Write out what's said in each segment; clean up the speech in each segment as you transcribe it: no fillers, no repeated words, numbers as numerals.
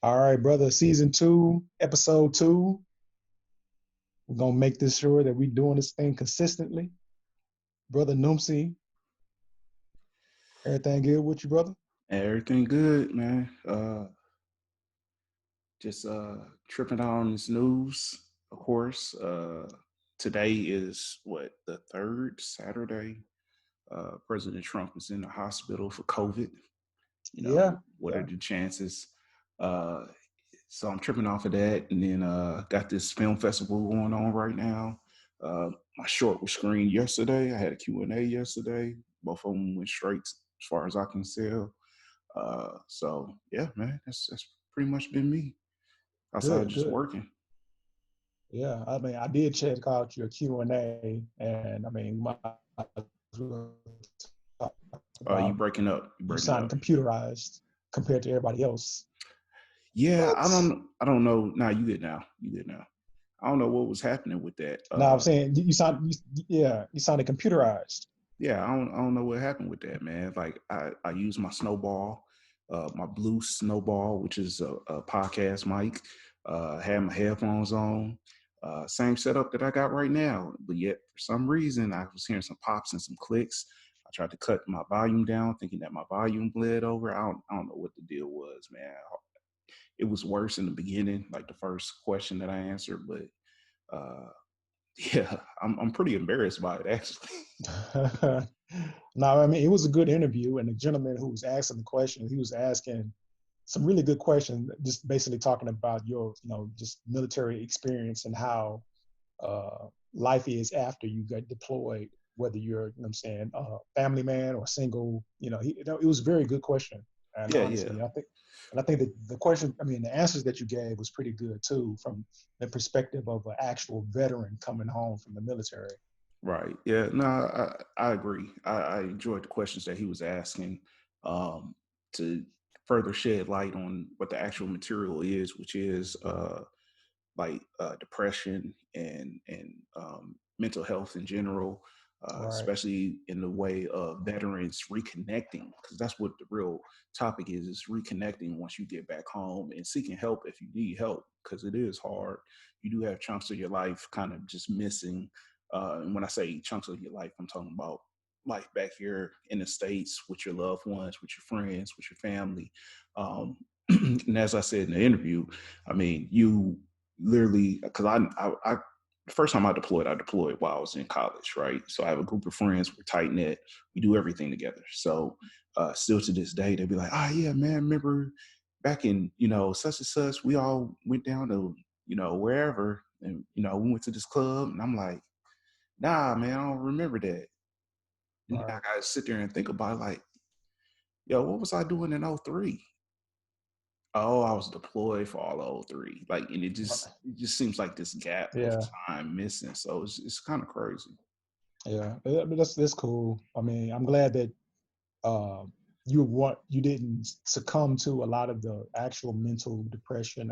All right, brother. Season 2, episode 2. We're gonna make this sure that we're doing this thing consistently. Brother Numpsi, everything good with you, brother? Everything good, man. Just tripping out on this news, of course. Today is what, the third Saturday. President Trump is in the hospital for COVID. Yeah, What are yeah. the chances? Uh, so I'm tripping off of that, and then got this film festival going on right now. My short was screened yesterday. I had a Q&A yesterday. Both of them went straight, as far as I can tell. So yeah, man, that's pretty much been me outside of Good, just good. working. Yeah, I mean, I did check out your Q&A, and I mean, my talk You about breaking up? You you breaking sounding up? computerized compared to everybody else. Yeah, I What? don't. I don't know. Nah, you good now. You good now. I don't know what was happening with that. No, I'm saying you sounded computerized. Yeah, I don't know what happened with that, man. Like I use my snowball, my blue snowball, which is a podcast mic. Had my headphones on. Same setup that I got right now, but yet for some reason I was hearing some pops and some clicks. I tried to cut my volume down, thinking that my volume bled over. I don't know what the deal was, man. It was worse in the beginning, like the first question that I answered, but uh, yeah, I'm pretty embarrassed by it actually. No, I mean, it was a good interview, and the gentleman who was asking the question, he was asking some really good questions, just basically talking about your, just military experience and how life is after you get deployed, whether you're, I'm saying, family man or single. It was a very good question, and Yeah, yeah. honestly, I think that the question, I mean, the answers that you gave was pretty good too, from the perspective of an actual veteran coming home from the military. Right. Yeah. No, I agree. I enjoyed the questions that he was asking, um, to further shed light on what the actual material is, which is like depression and mental health in general, Right. especially in the way of veterans reconnecting, because that's what the real topic is reconnecting once you get back home and seeking help if you need help, because it is hard. You do have chunks of your life kind of just missing. And when I say chunks of your life, I'm talking about life back here in the States with your loved ones, with your friends, with your family. Um, and as I said in the interview, I mean, you literally, because I the first time I deployed while I was in college, right? So I have a group of friends, we're tight knit, we do everything together. So still to this day, they'd be like, "Ah, yeah, man, remember back in such and such, we all went down to wherever, and we went to this club," and I'm like, "Nah, man, I don't remember that." And I Right. gotta sit there and think about it, like, yo, what was I doing in '03? Oh, I was deployed for all of '03. Like, and it just seems like this gap of Yeah. time missing. So it's kind of crazy. Yeah. But that's cool. I mean, I'm glad that you didn't succumb to a lot of the actual mental depression,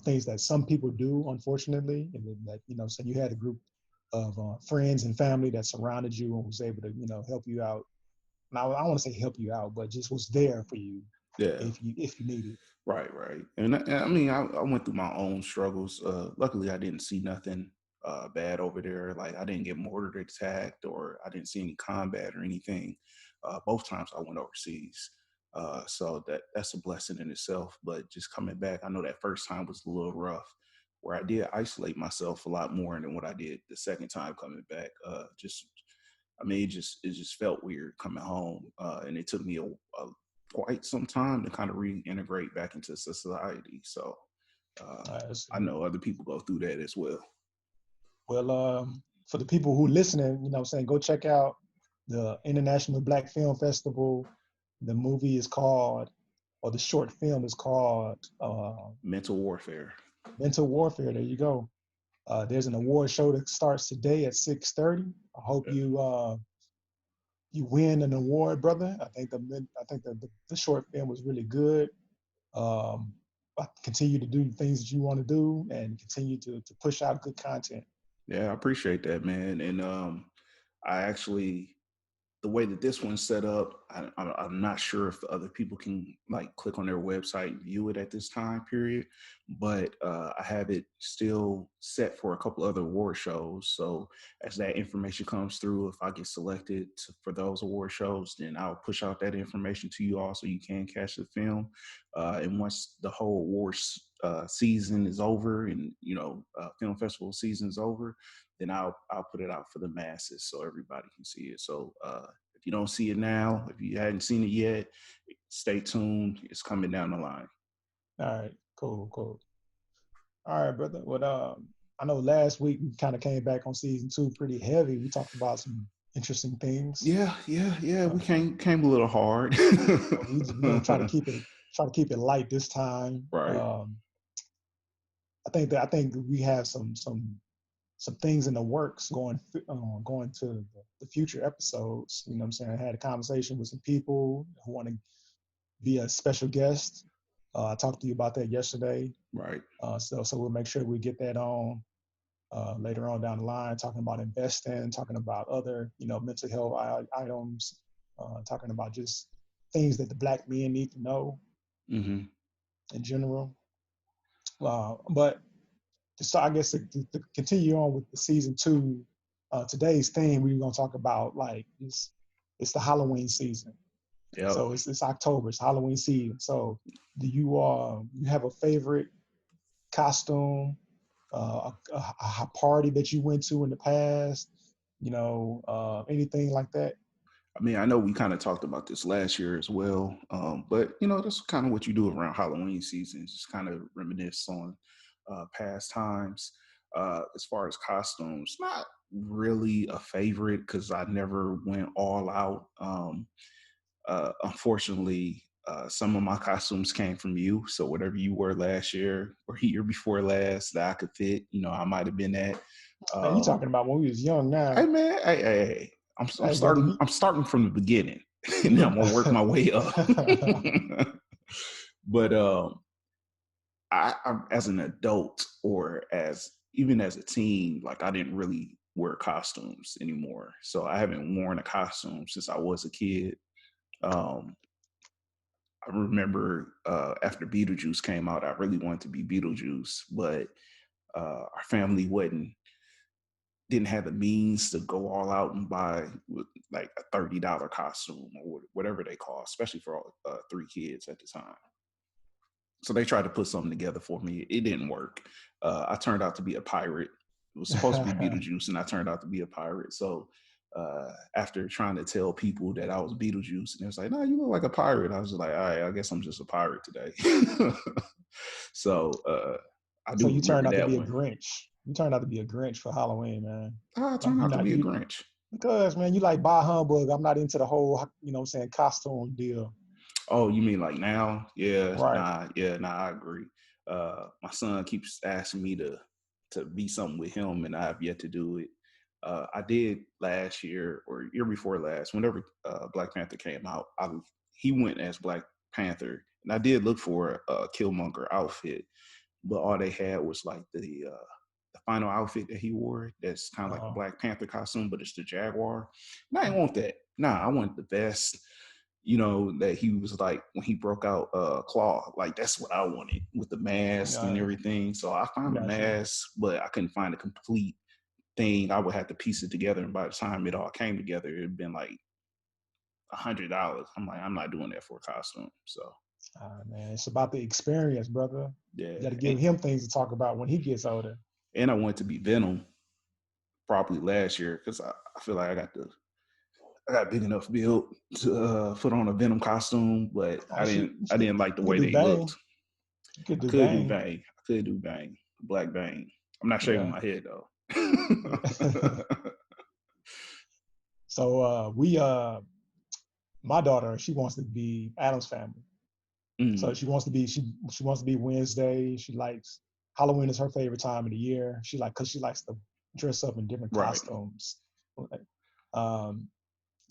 things that some people do, unfortunately, and that so you had a group of friends and family that surrounded you and was able to help you out. Now I want to say help you out, but just was there for you Yeah. if you needed. Right, right. And I mean, I went through my own struggles. Luckily, I didn't see nothing bad over there. Like, I didn't get mortared, attacked, or I didn't see any combat or anything. Both times I went overseas. So that's a blessing in itself. But just coming back, I know that first time was a little rough, where I did isolate myself a lot more than what I did the second time coming back. I mean, it just felt weird coming home, and it took me quite some time to kind of reintegrate back into society. So I I see. know other people go through that as well. Well, for the people who listening, I'm saying, go check out the International Black Film Festival. The movie is called, or the short film is called, Mental warfare. Mental Warfare. There you go. There's an award show that starts today at 6:30. I hope you win an award, brother. I think the short film was really good. Um, Continue to do the things that you want to do and continue to push out good content. Yeah, I appreciate that, man. And I actually the way that this one's set up, I'm not sure if the other people can like click on their website and view it at this time period, but I have it still set for a couple other award shows. So as that information comes through, if I get selected for those award shows, then I'll push out that information to you all so you can catch the film. And once the whole awards season is over, and film festival season is over, then I'll put it out for the masses so everybody can see it. So if you don't see it now, if you hadn't seen it yet, stay tuned. It's coming down the line. All right, cool, cool. All right, brother. What I know last week we kind of came back on season 2 pretty heavy. We talked about some interesting things. Yeah. We Uh, came a little hard. we're gonna try to keep it light this time. Right. I think we have some things in the works going to the future episodes. You know what I'm saying? I had a conversation with some people who want to be a special guest. I talked to you about that yesterday. Right. So we'll make sure we get that on later on down the line, talking about investing, talking about other, mental health items, talking about just things that the Black men need to know Mm-hmm. in general. But so I guess to continue on with the season 2, today's theme we're gonna talk about like it's the Halloween season. Yep. So it's October, it's Halloween season. So do you have a favorite costume, a party that you went to in the past, anything like that? I mean, I know we kind of talked about this last year as well, but that's kind of what you do around Halloween season, just kind of reminisce on past times. As far as costumes, not really a favorite because I never went all out. Unfortunately, some of my costumes came from you, so whatever you wore last year or year before last that I could fit, I might have been that. Man, you talking about when we was young Hey now. man, hey. I'm Hey, brother, starting. I'm starting from the beginning, and then I'm gonna work my way up. But I'm as an adult or as even as a teen, like I didn't really wear costumes anymore. So I haven't worn a costume since I was a kid. Um, I remember after Beetlejuice came out, I really wanted to be Beetlejuice, but our family didn't have the means to go all out and buy like a $30 costume or whatever they cost, especially for all 3 kids at the time. So they tried to put something together for me. It didn't work. I turned out to be a pirate. It was supposed to be Beetlejuice, and I turned out to be a pirate. So after trying to tell people that I was Beetlejuice, and it was like, "No, you look like a pirate," I was like, "All right, I guess I'm just a pirate today." So I So do you turned remember out to that be a one. Grinch. You turned out to be a Grinch for Halloween, man. I Like turned you out to not be a you Grinch. because man, you like bah humbug. I'm not into the whole saying costume deal. Oh, you mean like now? Right. Nah, I agree. My son keeps asking me to be something with him, and I have yet to do it. I did last year or year before last, whenever Black Panther came out. He went as Black Panther, and I did look for a Killmonger outfit, but all they had was like the final outfit that he wore. That's kind of like a Uh, Black Panther costume, but it's the Jaguar. And I didn't want that. Nah, I want the vest. That he was like when he broke out Claw. Like that's what I wanted with the mask and uh, everything. So I found a gotcha. mask, but I couldn't find a complete thing. I would have to piece it together, and by the time it all came together, it'd been like $100. I'm like, I'm not doing that for a costume. So Man, it's about the experience, brother. yeah, You got to give him things to talk about when he gets older. and I wanted to be Venom probably last year because I feel like I got big enough build to put on a Venom costume, but Oh, I shit, didn't I didn't like the you could way do they looked. Bang. You could I do could do Bang. Bang. I could do Bang. Black Bang. I'm not shaving Yeah. my head though. So my daughter, she wants to be Adam's family. So Mm, she wants to be Wednesday. She likes Halloween is her favorite time of the year. Because she likes to dress up in different right. costumes. Um,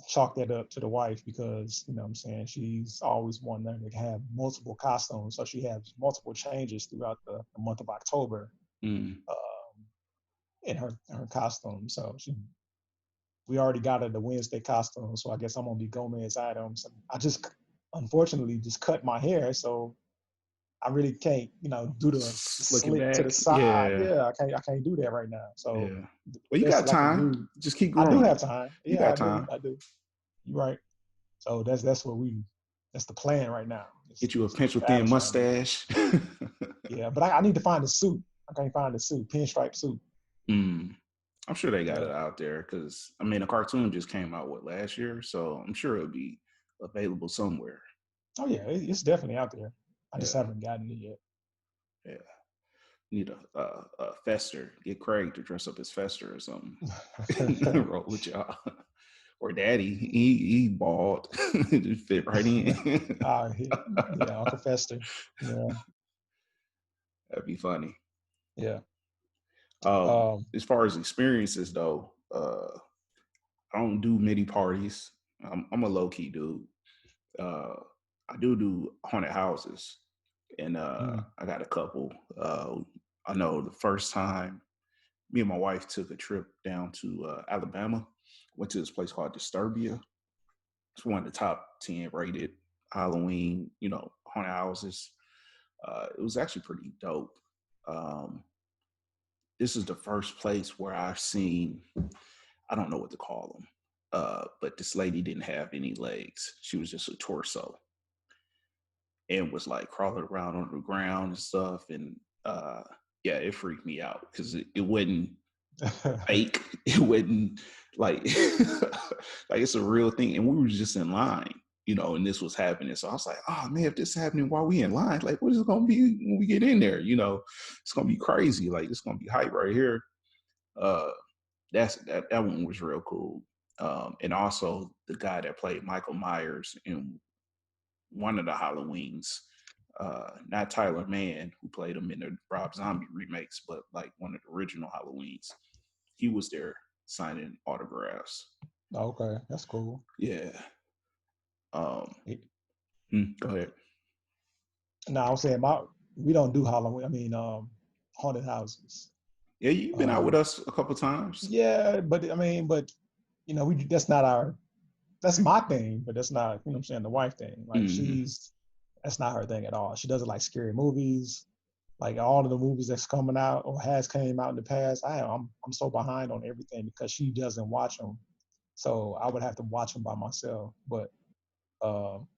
Chalk that up to the wife because you know what I'm saying she's always wanting to have multiple costumes, so she has multiple changes throughout the month of October Mm, in her costume. So we already got the Wednesday costume, so I guess I'm gonna be Gomez Adams. I just unfortunately just cut my hair, so I really can't, do the Slick it slick to the back. side. Yeah. Yeah, I can't do that right now. So Yeah. the Well, you best got that I can time. do, Just keep I do growing have it. time. You Yeah, got time. I do. You're right. So that's the plan right now. Get you a It's pencil thin Adams family. mustache. Yeah, but I need to find a suit. I can't find a suit, pinstripe suit. Mm. I'm sure they got Yeah. it out there because I mean, a cartoon just came out last year, so I'm sure it'll be available somewhere. Oh yeah, it's definitely out there. I just Yeah, haven't gotten it yet. yeah. Need a Fester. Get Craig to dress up as Fester or something. Roll with y'all. Or Daddy, he bald. Just fit right in. Yeah, Uncle Fester. Yeah, That'd be funny. yeah. Um, As far as experiences though, I don't do many parties. I'm a low key dude. Uh, I do haunted houses, and mm, I got a couple. I know the first time me and my wife took a trip down to Alabama, went to this place called Disturbia. It's one of the top 10 rated Halloween, haunted houses. It was actually pretty dope. Um, this is the first place where I've seen, I don't know what to call them, but this lady didn't have any legs. She was just a torso and was like crawling around on the ground and stuff. And yeah, it freaked me out because it wasn't fake. It wasn't like like it's a real thing. And we were just in line, and this was happening. So I was like, oh man, if this is happening while we in line, like what is it gonna be when we get in there? It's gonna be crazy. Like it's gonna be hype right here. Uh that one was real cool. And also the guy that played Michael Myers in one of the Halloweens, not Tyler Mann, who played him in the Rob Zombie remakes, but like one of the original Halloweens. He was there signing autographs. okay, that's cool. Yeah. Um, It- Go ahead. No, I was saying we don't do Halloween. I mean, haunted houses. Yeah, you've been out with Um, us a couple times. yeah, but I mean, we that's not that's my thing, but that's not, what I'm saying, the wife thing. Like Mm-hmm. that's not her thing at all. She doesn't like scary movies. Like all of the movies that's coming out or has came out in the past, I'm so behind on everything because she doesn't watch them. So I would have to watch them by myself. But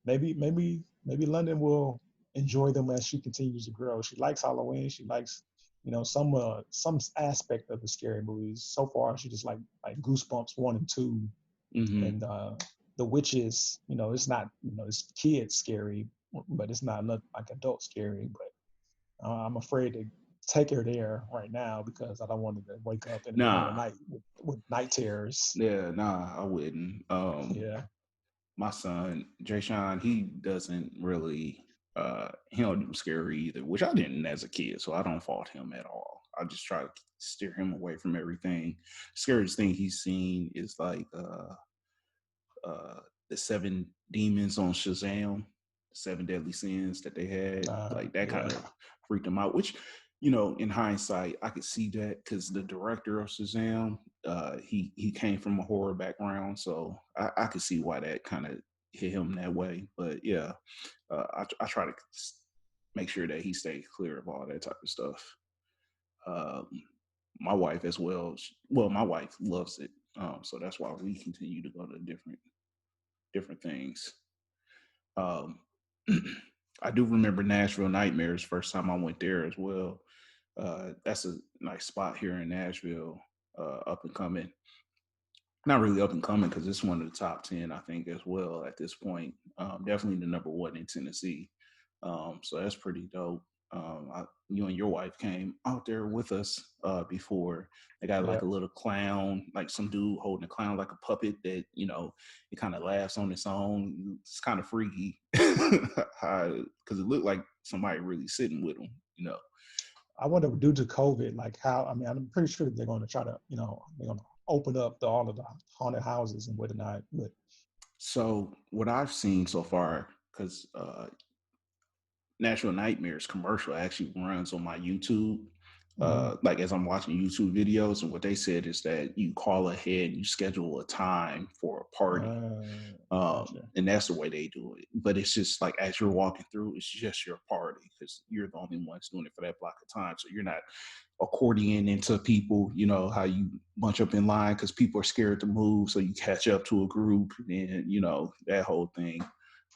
maybe London will enjoy them as she continues to grow. She likes Halloween. She likes some aspect of the scary movies. So far, she just like Goosebumps 1 and 2, Mm-hmm. and the witches. It's not it's kids scary, but it's not like adult scary. But I'm afraid to take her there right now because I don't want her to wake up in the middle of the Nah. night with night terrors. Yeah, nah, I wouldn't. Yeah. My son, Jay Sean, he doesn't really he don't do scary either, which I didn't as a kid, so I don't fault him at all. I just try to steer him away from everything. Scariest thing he's seen is like uh the seven demons on Shazam, seven deadly sins that they had. Like that Yeah. kind of freaked him out, which in hindsight, I could see that because the director of Shazam, he came from a horror background, so I could see why that kind of hit him that way. But yeah, I try to make sure that he stays clear of all that type of stuff. Um, my wife as well. My wife loves it, so that's why we continue to go to different things. Um, I do remember Nashville Nightmares first time I went there as well. That's a nice spot here in Nashville, up and coming. Not really up and coming because it's one of the top 10, I think, as well at this point. Definitely the number one in Tennessee. So that's pretty dope. You and your wife came out there with us before. They got Yeah. like a little clown, like some dude holding a clown like a puppet that, it kind of laughs on its own. It's kind of freaky because it looked like somebody really sitting with him. I wonder due to COVID, like how, I mean, I'm pretty sure that they're going to try to, they're going to open up all of the haunted houses and whatnot. But So what I've seen so far, because Natural Nightmares commercial actually runs on my YouTube. Like as I'm watching YouTube videos, and what they said is that you call ahead and you schedule a time for a party. Gotcha. And that's the way they do it. But it's just like as you're walking through, it's just your party because you're the only ones doing it for that block of time. So you're not accordion into people, you know, how you bunch up in line because people are scared to move. So you catch up to a group and, you know, that whole thing.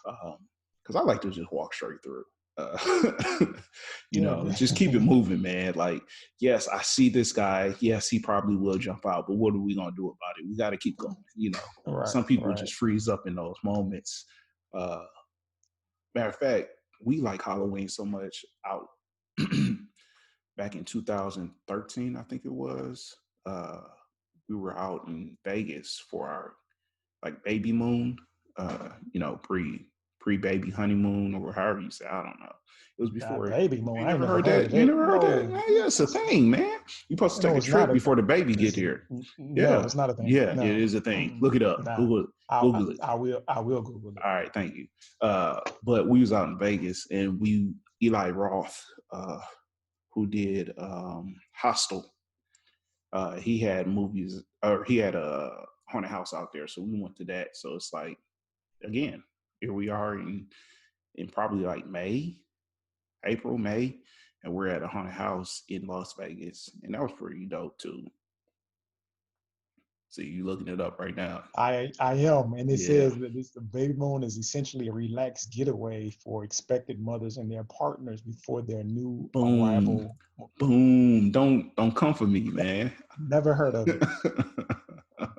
Because I like to just walk straight through. You Yeah. know, just keep it moving, man. Like, yes, I see this guy. Yes, he probably will jump out, but what are we gonna do about it? We got to keep going. You know, Right. some people Right. just freeze up in those moments. Matter of fact, we like Halloween so much out back in 2013, I think it was. We were out in Vegas for our like baby moon, you know, pre baby honeymoon or however you say. I don't know. It was That before. baby moon. You I ain't never never heard heard that? of You it. never heard that? No. Yeah, it's a thing, man. You're supposed to take No, a it's not trip a. before the baby get here. No, Yeah, it's not a thing. yeah, it No. is a thing. Mm-mm. Look it up. Nah. Google it. I, Google it. I will. I will Google it. All right, thank you. But we was out in Vegas and we Eli Roth, who did Hostel. He had movies, or he had a haunted house out there, so we went to that. So it's like, again, here we are in probably like April, May, and we're at a haunted house in Las Vegas, and that was pretty dope too. So you looking it up right now? I am, and it Yeah. says that the baby moon is essentially a relaxed getaway for expected mothers and their partners before their new Boom, arrival. boom. Don't come for me, man. Never heard of it.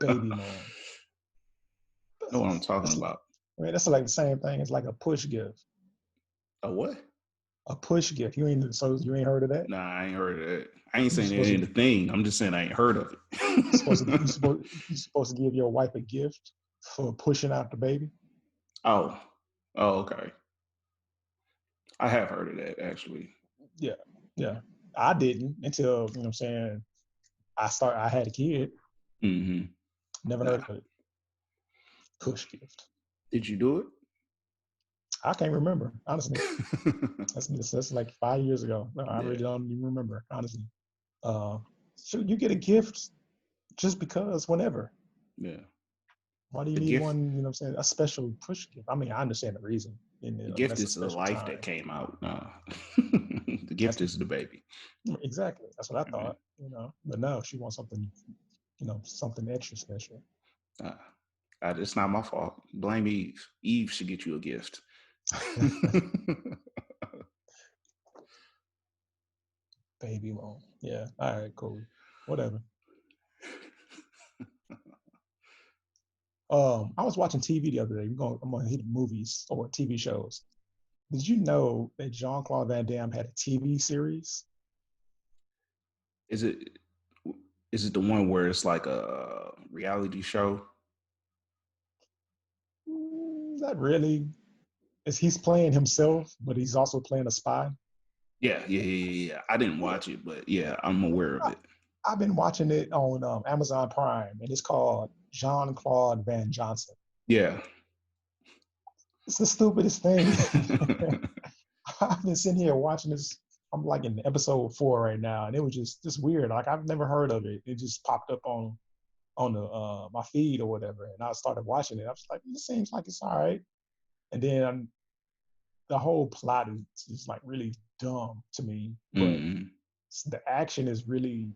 Baby moon. Know what I'm talking That's, about? man, that's like the same thing as like a push gift. A what? A push gift. You ain't heard of that? Nah, I ain't heard of that. I ain't You saying it supposed ain't to a thing. I'm just saying I ain't heard of supposed to it. you supposed to give your wife a gift for pushing out the baby. Oh, oh, okay. I have heard of that actually. Yeah, yeah. I didn't until you know what I'm saying. I had a kid. Mm-hmm. Never Nah. heard of it. Push gift. Did you do I can't remember honestly. it? That's like 5 years ago. No, I Yeah, really don't even remember honestly. Uh, should you get a gift just because whenever? yeah. Why do you The need gift, one? You know what I'm saying? A special push gift. I mean, I understand the reason. And the when gift that's a is the special life that time. came out. Nah. The gift That's is the baby. exactly. That's what I Mhm. thought. You know, but no, she wants something. You know, something extra special. Nah. It's not my fault. Blame Eve. Eve should get you a gift. Baby moon. Yeah. All right. Cool. Whatever. I was watching TV the other day. I'm gonna hit movies or TV shows. Did you know that Jean Claude Van Damme had a TV series? Is it is it the one where it's like a reality show? Not really. Is he's playing himself, but he's also playing a spy. Yeah. I didn't Yeah. watch it, but yeah, I'm aware of I, it. I've been watching it on Amazon Prime, and it's called Jean Claude Van Johnson. Yeah. It's the stupidest thing. I've been sitting here watching this. I'm like in episode 4 right now, and it was just weird. Like I've never heard of it. It just popped up on the my feed or whatever, and I started watching it. I was like, this seems like it's all right. And then the whole plot is just like really dumb to me, but Mm-hmm. the action is really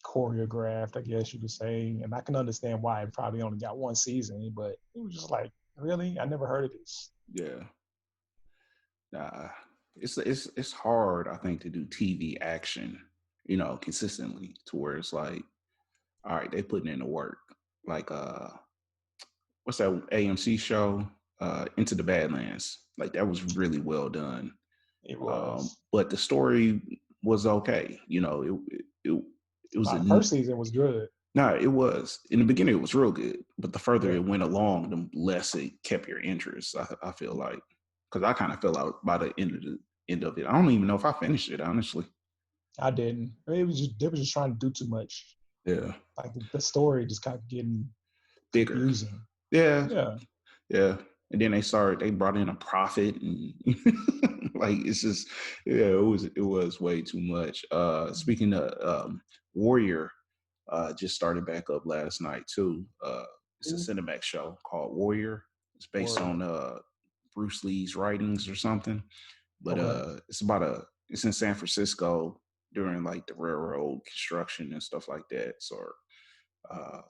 choreographed, I guess you could say. And I can understand why it probably only got one season, but it was just like, really? I never heard of this. Yeah. Nah. It's hard, I think, to do TV action, you know, consistently to where it's like, all right, they putting in the work. Like what's that AMC show? Into the Badlands. Like that was really well done. It was. But the story was okay. You know, it was Now, a the first season was good. no, it was in the beginning. It was real good, but the further Yeah, it went along, the less it kept your interest. I feel like because I kind of fell out by the end of it. I don't even know if I finished it honestly. I didn't. It was just they were just trying to do too much. Yeah, Like the story just kind of getting bigger. confusing. Yeah, Yeah, yeah. And then they brought in a prophet, and Like it's just, yeah, it was way too much. Speaking of Warrior, just started back up last night too. It's Ooh, a Cinemax show called Warrior. It's based Warrior. on Bruce Lee's writings or something. But Okay. it's in San Francisco during like the railroad construction and stuff like that. So uh,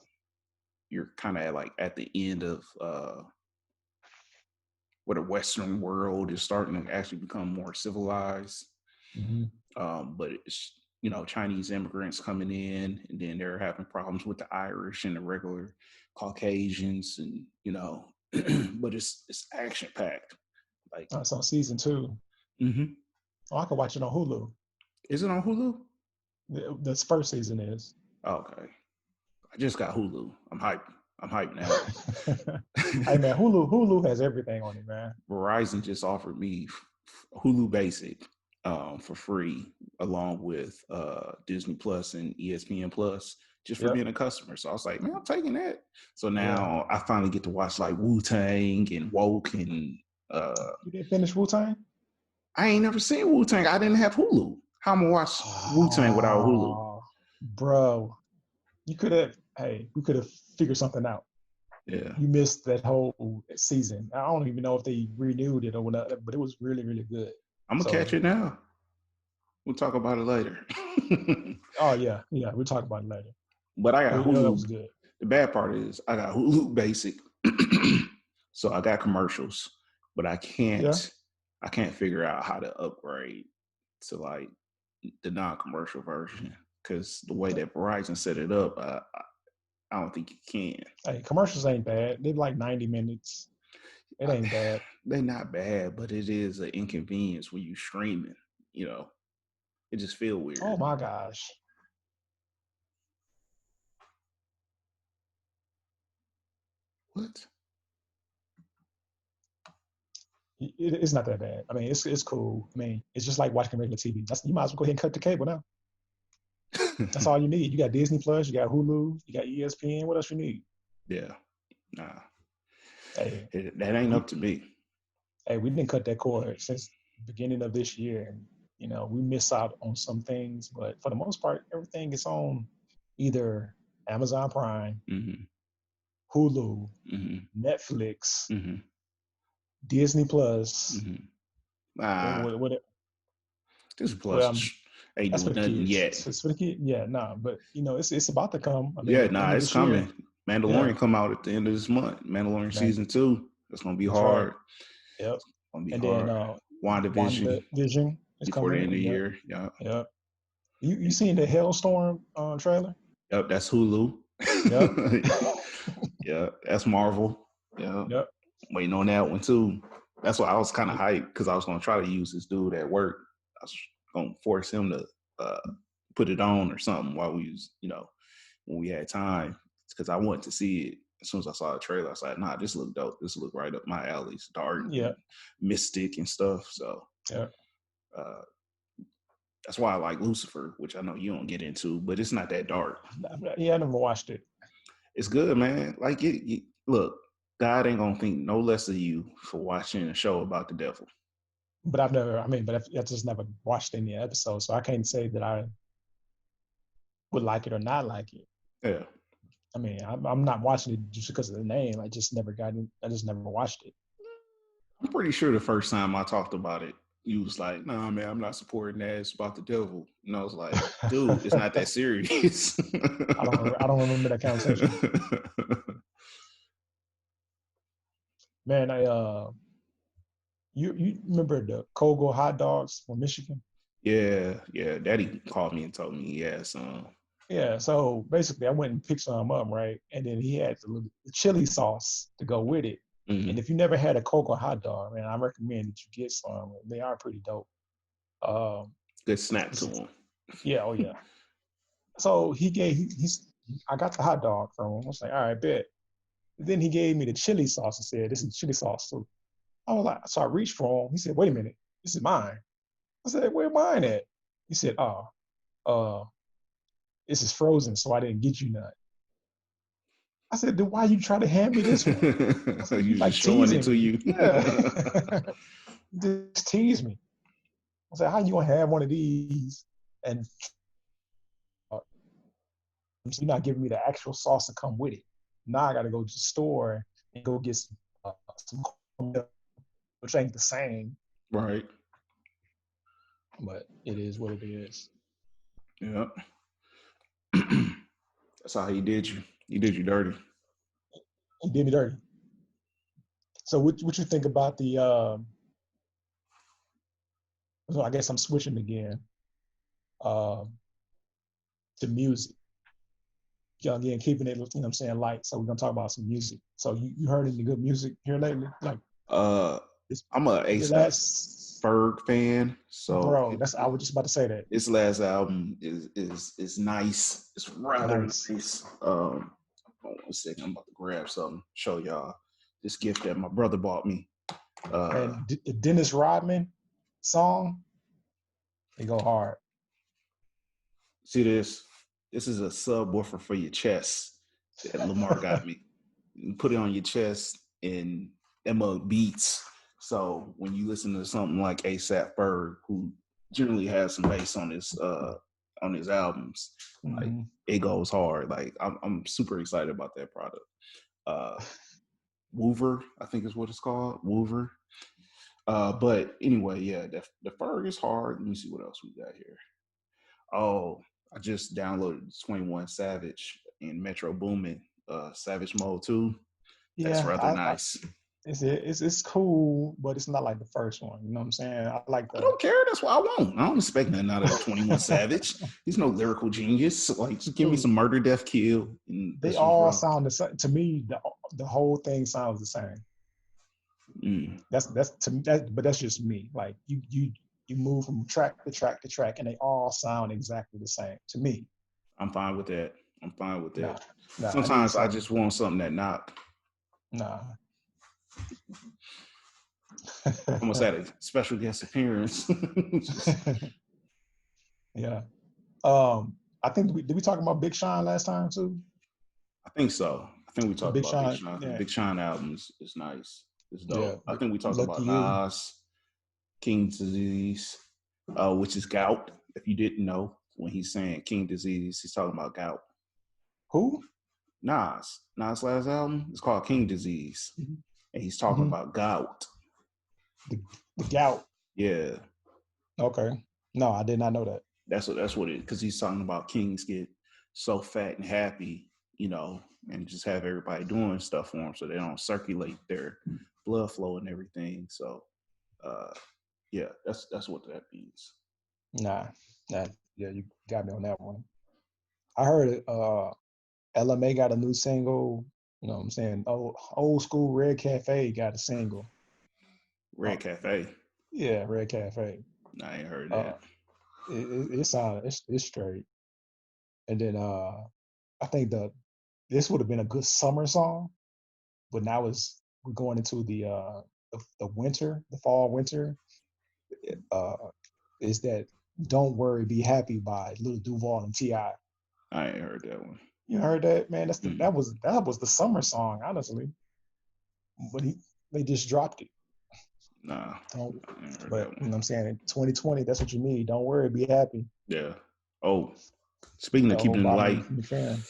you're kind of at the end of where the Western world is starting to actually become more civilized. Hmm. But it's Chinese immigrants coming in, and then they're having problems with the Irish and the regular Caucasians, and but it's action packed. Like, It's on season 2. mm-hmm. Oh, I can watch it on Hulu. Is it on Hulu? This first season is. Okay, I just got Hulu. I'm hyped. I'm hyped now. Hey man, Hulu has everything on it, man. Verizon just offered me Hulu Basic for free, along with Disney Plus and ESPN Plus, just for Yep. being a customer. So I was like, man, I'm taking that. So Yeah. now I finally get to watch like Wu Tang and Woke and You didn't finish Wu Tang? I ain't never seen Wu Tang. I didn't have Hulu. How am I gonna watch Wu Tang without Hulu? Oh, bro, you could have. Hey, we could have figured something out. Yeah, You missed that whole season. I don't even know if they renewed it or not, but it was really, really good. I'm gonna catch So, it now. We'll talk about it later. oh yeah, we'll talk about it later. But I got That Hulu. was good. The bad part is I got Hulu Basic, so I got commercials, but I Yeah, can't figure out how to upgrade to like the non-commercial version because the way that Verizon set it up, I don't think you can. hey, commercials ain't bad. They're like 90 minutes. It I, ain't bad. they're not bad, but it is an inconvenience when you streaming. You know, it just feel Oh weird. my gosh. What? It's not that bad. I mean, it's cool. I mean, it's just like watching regular TV. You might as well go ahead and cut the cable now. That's all you need. You got Disney Plus, you got Hulu, you got ESPN. What else you need? Yeah, nah, Hey, that ain't we up to me. hey, we didn't cut that cord since the beginning of this year, and we miss out on some things, but for the most part, everything is on either Amazon Prime, Mm-hmm, Hulu, mm-hmm, Netflix, mm-hmm, Disney Plus. mm-hmm. What, Ah, what, what, this well, plus ain't that's for doing the nothing kids. yet. It's for the kid. Yeah, nah, but it's about to come. I Yeah, mean, nah, end of it's this year. coming. Yeah, Mandalorian come out at the end of this month. Mandalorian man, season 2. That's gonna be that's right. hard. Yep. Gonna be And then hard. WandaVision WandaVision is before the coming. end of the Yep. year. Yeah. Yep. You seen the Hailstorm trailer? Yep, that's Hulu. Yep. Yeah, that's Marvel. Yeah. Yep. Waiting on that one too. That's why I was kind of Yep. hyped because I was gonna try to use this dude at work. I was gonna force him to put it on or something while we was, when we had time. Because I wanted to see it. As soon as I saw the trailer, I was like, nah, this look dope. This look right up my alley. It's dark and Yep. mystic and stuff. So Yep. uh, that's why I like Lucifer, which I know you don't get into, but it's not that dark. Yeah, I never watched it, It's good, man. Like look, God ain't gonna think no less of you for watching a show about the devil. but I've never. I mean, but I've just never watched any episodes, so I can't say that I would like it or not like it. Yeah. I mean, I'm not watching it just because of the name. I just never got it. I just never watched it. I'm pretty sure the first time I talked about it, you was like, nah, man, I'm not supporting that. It's about the devil. And I was like, dude, it's not that serious. I don't remember that conversation. Man, you remember the Kogo hot dogs from Michigan? Yeah, yeah. Daddy called me and told me he had some. Yeah. So basically, I went and picked some up, right? And then he had the chili sauce to go with it. And Mm-hmm. if you never had a Kogo hot dog, man, I recommend that you get some. They are pretty dope. Um, Good snack to him. yeah, oh yeah. So I got the hot dog from him. I was like, all right, bet. Then he gave me the chili sauce and said, this is chili sauce. So I was like, so I reached for him. He said, wait a minute, this is mine. I said, where mine at? He said, oh, uh, this is frozen, so I didn't get you none. I said, then why you try to hand me this one? I said, you You like just showing it teasing to me. you. Yeah. Just tease me. I said, how you gonna have one of these and you're not giving me the actual sauce to come with it? Now I got to go to the store and go get some milk, which ain't the same, Right. but it is what it is. Yeah. That's how he did you. He did you dirty. He did me dirty. So what you think about the? I guess I'm switching again um, to music. Again, keeping it, you know what I'm saying, light. So we're gonna talk about some music. So you heard any good music here lately? Like Uh, this, I'm a the ASAP last, Ferg fan, so bro. That's I was just about to say that. his last album is nice. It's rather Nice. nice. Hold on a second, I'm about to grab something, show y'all this gift that my brother bought me. And the Dennis Rodman song, they go hard. See this? This is a subwoofer for your chest that Lamar got me. You put it on your chest and Emma beats. So when you listen to something like ASAP Ferg, who generally has some bass on his albums, like it goes hard. Like I'm super excited about that product. Woover, I think is what it's called. Woover. But anyway, yeah, the Ferg is hard. Let me see what else we got here. Oh, I just downloaded 21 Savage and Metro Boomin, Savage Mode 2. That's Yeah, rather nice. it's cool, but it's not like the first one. You know what I'm saying? I like I the. don't care. That's what I want. I don't expect nothing out of 21 Savage. He's no lyrical genius. Like, just give me Dude, some murder, death, kill, and they let's just all roll. sound the same. To me, the whole thing sounds the same. That's to me, but that's just me. Like you move from track to track to track, and they all sound exactly the same to me. I'm fine with that. I'm fine with Nah, that. I need Sometimes I something. just want something that not Nah. almost had a special guest appearance. Yeah. I think did we talk about Big Sean last time too? I think so. I think we talked Big about Big Sean, Sean because yeah, Big Sean album is nice. It's yeah. dope. I think we talked Lucky about you. Nas, King Disease, which is gout. If you didn't know, when he's saying King Disease, he's talking about gout. Who? Nas' last album is called King Disease, and he's talking Mm-hmm. about gout. The gout. Yeah, Okay. No, I did not know that. that's what it. Because he's talking about kings get so fat and happy, and just have everybody doing stuff for them, so they don't circulate their blood flow and everything. So, yeah, that's what that means. Nah, yeah, you got me on that one. I heard it. LMA got a new single. You know what I'm saying? Old school Red Cafe got a single. Red Cafe. Yeah, Red Cafe. I ain't heard Uh, that. it's straight. And then I think this would have been a good summer song, but now we're going into the winter, the fall winter. Uh, is that "Don't Worry, Be Happy" by Lil Duval and T.I. I ain't heard that one. You heard that, man? Mm. That was the summer song, honestly. But they just dropped it. Nah, Don't, I ain't heard but that you one. know what I'm saying? In 2020, that's what you need. Don't worry, be happy. Yeah. Oh, speaking of The whole keeping it volume light, from the fan.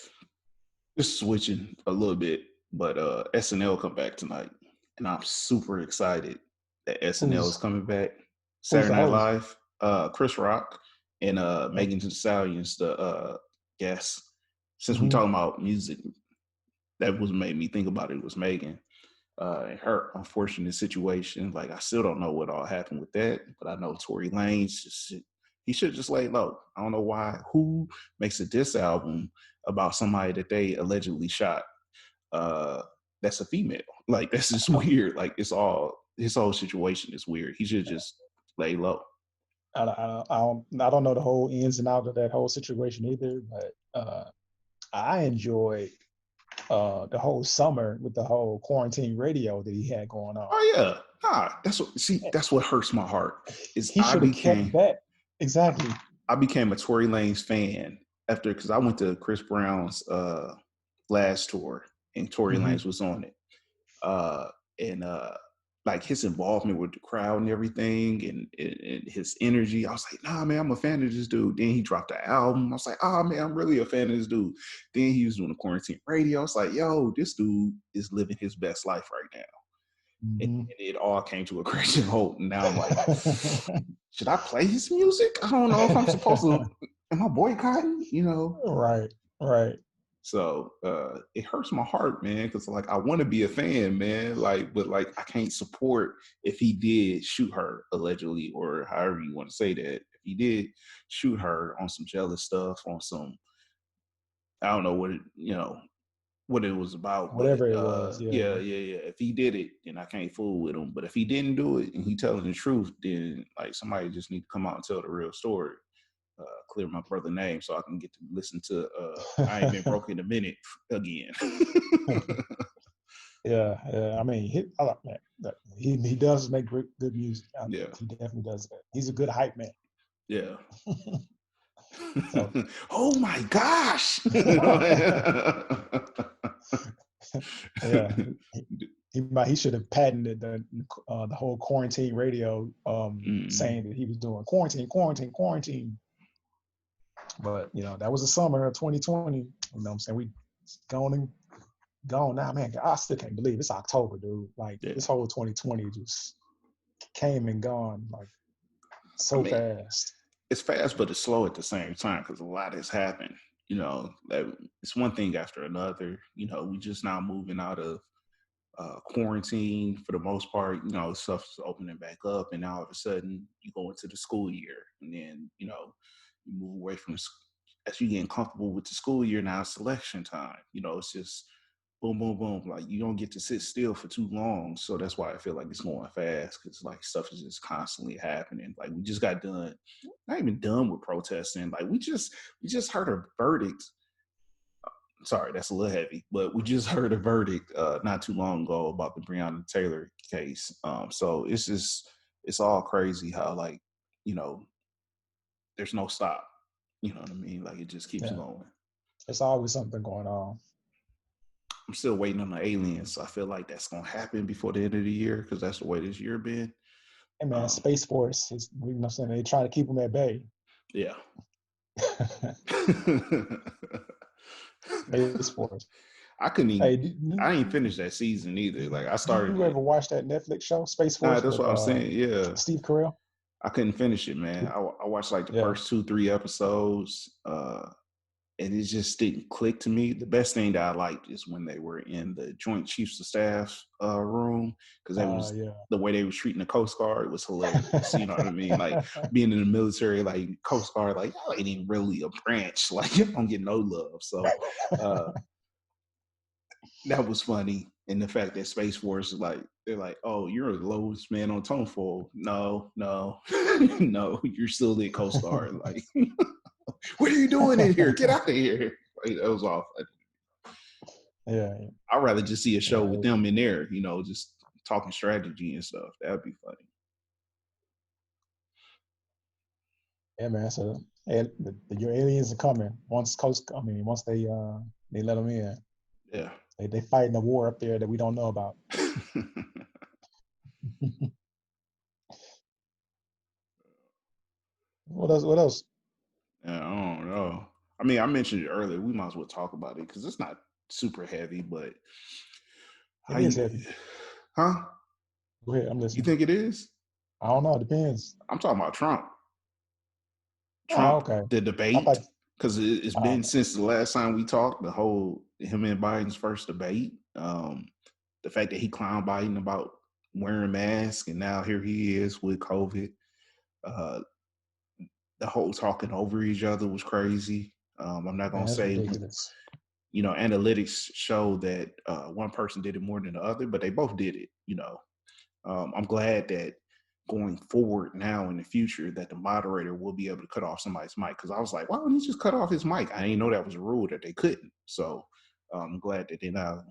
just switching a little bit, but SNL come back tonight, and I'm super excited that SNL is Who's coming back. who's Saturday the Night host? Live, Chris Rock and Oh, Megan Thee Stallion's the guest. Since we mm-hmm. talking about music, that was made me think about it was Megan. Her unfortunate situation. Like I still don't know what all happened with that, but I know Tory Lanez he should just lay low. I don't know why. Who makes a diss album about somebody that they allegedly shot? That's a female. Like that's just weird. Like it's all his whole situation is weird. He should just lay low. I don't know the whole ins and outs of that whole situation either, but I enjoyed the whole summer with the whole quarantine radio that he had going on. Oh yeah, that's what hurts my heart. Is He should have kept that. Exactly. I became a Tory Lanez fan after because I went to Chris Brown's last tour and Tory Mm-hmm. Lanez was on it. And like his involvement with the crowd and everything, and his energy. I was like, nah, man, I'm a fan of this dude. Then he dropped the album. I was like, oh man, I'm really a fan of this dude. Then he was doing the quarantine radio. I was like, yo, this dude is living his best life right now. And Mm-hmm. it all came to a crashing halt. And now I'm like, should I play his music? I don't know if I'm supposed to. Am I boycotting? You know? Right, right. So it hurts my heart, man, because like I want to be a fan, man. Like, but like I can't support if he did shoot her allegedly, or however you want to say that. If he did shoot her on some jealous stuff, on some, I don't know what it, what it was about, but Whatever it was, yeah. yeah. If he did it, then I can't fool with him. But if he didn't do it and he telling the truth, then like somebody just need to come out and tell the real story. Clear my brother name so I can get to listen to I Ain't Been Broke in a Minute again. Yeah, yeah. I mean, I like that. He does make good music. Yeah. He definitely does that. He's a good hype man. Yeah. So, oh my gosh. yeah. He should have patented the whole quarantine radio, saying that he was doing quarantine. But that was the summer of 2020. You know what I'm saying? We gone now, man. I still can't believe it's October, dude. Like this whole 2020 just came and gone like so fast. It's fast, but it's slow at the same time because a lot has happened. Like, it's one thing after another. We just now moving out of quarantine for the most part. Stuff's opening back up, and now all of a sudden you go into the school year, and then you move away from as you getting comfortable with the school year. Now it's selection time. It's just boom, boom, boom. Like you don't get to sit still for too long. So that's why I feel like it's going fast, because like stuff is just constantly happening. Like we just got done, not even done with protesting. Like we just heard a verdict. Sorry, that's a little heavy, but we just heard a verdict not too long ago about the Breonna Taylor case. So it's all crazy how like, there's no stop. You know what I mean? Like it just keeps going. There's always something going on. I'm still waiting on the aliens. So I feel like that's gonna happen before the end of the year, because that's the way this year been. Hey man, Space Force is, saying, they try to keep them at bay. Yeah. Space Force. I couldn't even. I ain't finished that season either. Like I started. You ever watch that Netflix show, Space Force? Nah, that's what I'm saying. Yeah. Steve Carell. I couldn't finish it, man. I watched like the first 2-3 episodes, and it just didn't click to me. The best thing that I liked is when they were in the Joint Chiefs of Staff room, because that was the way they were treating the Coast Guard was hilarious. You know what I mean? Like being in the military, like Coast Guard, like y'all ain't even really a branch. Like you don't get no love. So that was funny. And the fact that Space Force is like, they're like, oh, you're the lowest man on Tonefold. No, no, you're still the Coast Guard. Like, what are you doing in here? Get out of here. Like, that was all funny. Yeah. I'd rather just see a show with them in there, just talking strategy and stuff. That'd be funny. Yeah, man. So your aliens are coming once they let them in. Yeah. They fighting a war up there that we don't know about. What else? I don't know. I mean, I mentioned it earlier. We might as well talk about it because it's not super heavy, but it is heavy. Huh? Go ahead, I'm listening. You think it is? I don't know. It depends. I'm talking about Trump. Okay. The debate, because it's been since the last time we talked. The whole him and Biden's first debate. The fact that he clowned Biden about wearing masks, and now here he is with COVID. The whole talking over each other was crazy. I'm not gonna say ridiculous. Analytics show that one person did it more than the other, but they both did it. I'm glad that going forward now in the future that the moderator will be able to cut off somebody's mic, because I was like, why don't he just cut off his mic? I didn't know that was a rule that they couldn't. So I'm glad that they now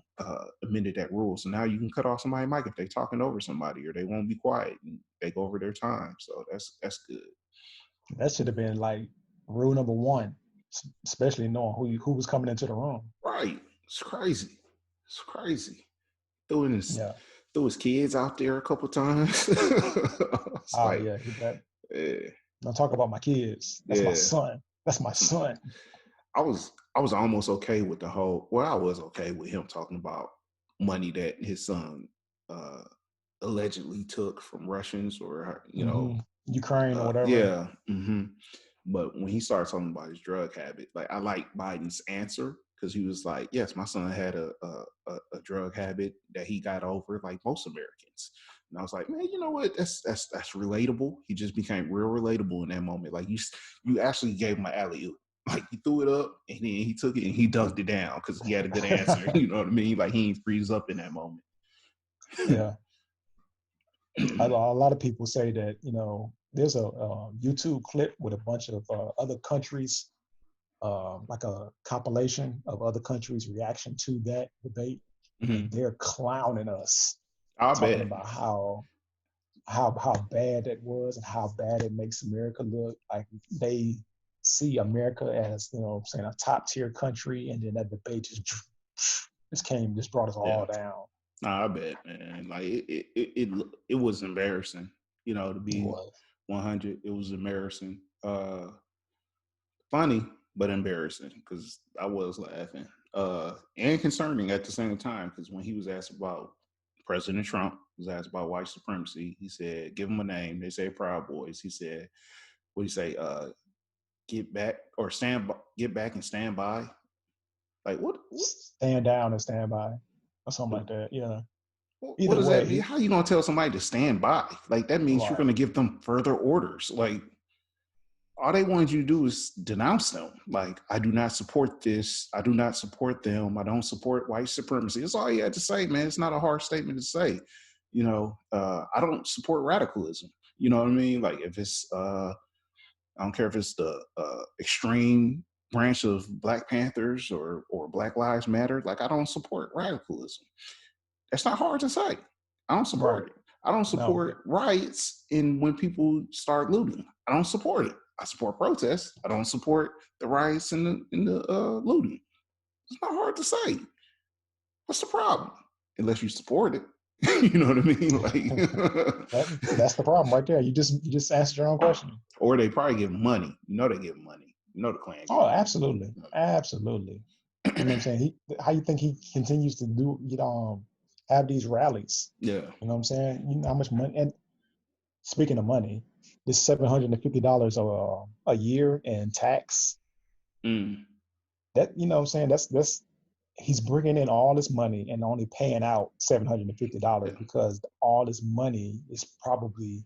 amended that rule. So now you can cut off somebody's mic if they're talking over somebody, or they won't be quiet and they go over their time. So that's good. That should have been like rule number one, especially knowing who was coming into the room. Right. It's crazy. threw his kids out there a couple times. It's Oh like, yeah, yeah, don't talk about my kids. That's my yeah. son. That's my son. I was almost okay with the whole. Well, I was okay with him talking about money that his son uh, allegedly took from Russians, or Hmm. Ukraine or whatever. yeah. But when he started talking about his drug habit, like I like Biden's answer, because he was like, "Yes, my son had a drug habit that he got over, like most Americans." And I was like, "Man, you know what? That's relatable." He just became real relatable in that moment. Like you actually gave him an alley oop. Like he threw it up and then he took it and he dunked it down because he had a good answer. You know what I mean? Like he ain't freeze up in that moment. Yeah. A lot of people say that, there's a YouTube clip with a bunch of other countries, like a compilation of other countries' reaction to that debate, and they're clowning us, I talking bet. about how bad that was and how bad it makes America look. Like they see America as, saying a top tier country, and then that debate just brought us Yeah. all down. Nah, I bet, man. Like it was embarrassing, to It be was 100. It was embarrassing. Funny, but embarrassing because I was laughing. And concerning at the same time, because when he was asked about President Trump, was asked about white supremacy, he said, "Give them a name." They say Proud Boys. He said, "What do you say? Get back or get back and stand by." Like what? stand down and stand by, or something like that. Yeah. What Either does that way, mean? How you gonna tell somebody to stand by? Like that means you're right, gonna give them further orders. Like all they wanted you to do is denounce them. Like I do not support this. I do not support them. I don't support white supremacy. That's all you had to say, man. It's not a hard statement to say. I don't support radicalism. You know what I mean? Like if it's I don't care if it's the extreme branch of Black Panthers or Black Lives Matter. Like I don't support radicalism. That's not hard to say. I don't right. support it. I don't No, support riots and when people start looting. I don't support it. I support protests. I don't support the riots and the looting. It's not hard to say. What's the problem? Unless you support it. You know what I mean? Like, that's the problem right there. You just answered your own question. or they probably give money. They give money. The Klan give Oh, money. absolutely, absolutely. You know what I'm saying? How you think he continues to have these rallies? Yeah. You know what I'm saying? You know how much money? And speaking of money, this $750 a year in tax. Mm. That what I'm saying? That's he's bringing in all this money and only paying out $750 Yeah. because all this money is probably